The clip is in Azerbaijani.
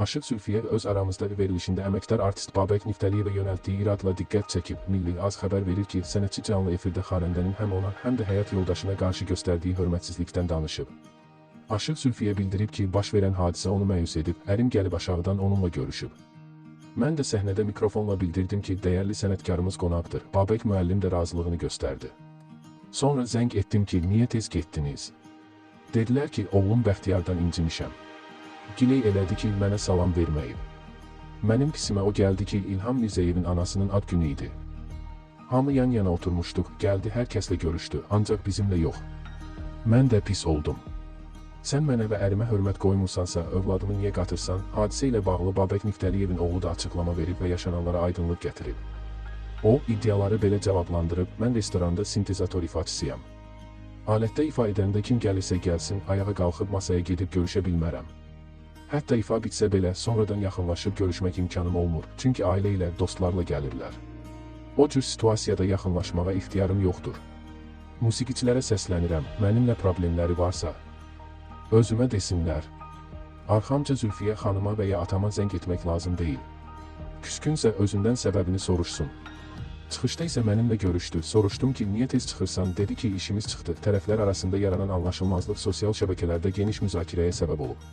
Aşıq Zülfiyə öz aramızda verilişində əməkdar artist Babək Niftəliyevə yönəltdiyi iradla diqqət çəkib. Milli Az xəbər verir ki, sənətçi canlı efirdə xanəndənin həm ona, həm də həyat yoldaşına qarşı göstərdiyi hörmətsizlikdən danışıb. Aşıq Zülfiyə bildirib ki, baş verən hadisə onu məyus edib, ərim gəlib aşağıdan onunla görüşüb. Mən də səhnədə mikrofonla bildirdim ki, dəyərli sənətkarımız qonaqdır. Babək müəllim də razılığını göstərdi. Sonra zəng etdim ki, niyə tez getdiniz? Dedilər ki, oğlum Bəxtiyardan incimişəm. Giley elədi ki, mənə salam verməyib. Mənim pisimə o gəldi ki, İlham Mirzəyevin anasının ad günü idi. Hamı yan-yana oturmuşduq, gəldi hər kəslə görüşdü, ancaq bizimlə yox. Mən də pis oldum. Sən mənə və ərimə hörmət qoymursansa, övladımı niyə qatırsan? Hadisə ilə bağlı Babək Niftəliyevin oğlu da açıqlama verib və yaşananlara aydınlıq gətirib. O, iddiaları belə cavablandırıb, mən restoranda sintezator ifaçısıyam. Alətdə ifa edəndə kim gəlirsə gəlsin, ayağa qalxıb masaya gedib görüşə bilmərəm. Hətta ifa bitsə belə, sonradan yaxınlaşıb görüşmək imkanım olmur, çünki ailə ilə, dostlarla gəlirlər. O cür situasiyada yaxınlaşmağa ixtiyarım yoxdur. Musiqiçilərə səslənirəm, mənimlə problemləri varsa, özümə desinlər. Arxamca Zülfiyə xanıma və ya atama zəng etmək lazım deyil. Küskünsə özündən səbəbini soruşsun. Çıxışda isə mənimlə görüşdü, soruşdum ki, niyə tez çıxırsan, dedi ki, işimiz çıxdı. Tərəflər arasında yaranan anlaşılmazlıq sosial şəbəkələrdə geniş müzakirəyə səbəb olub.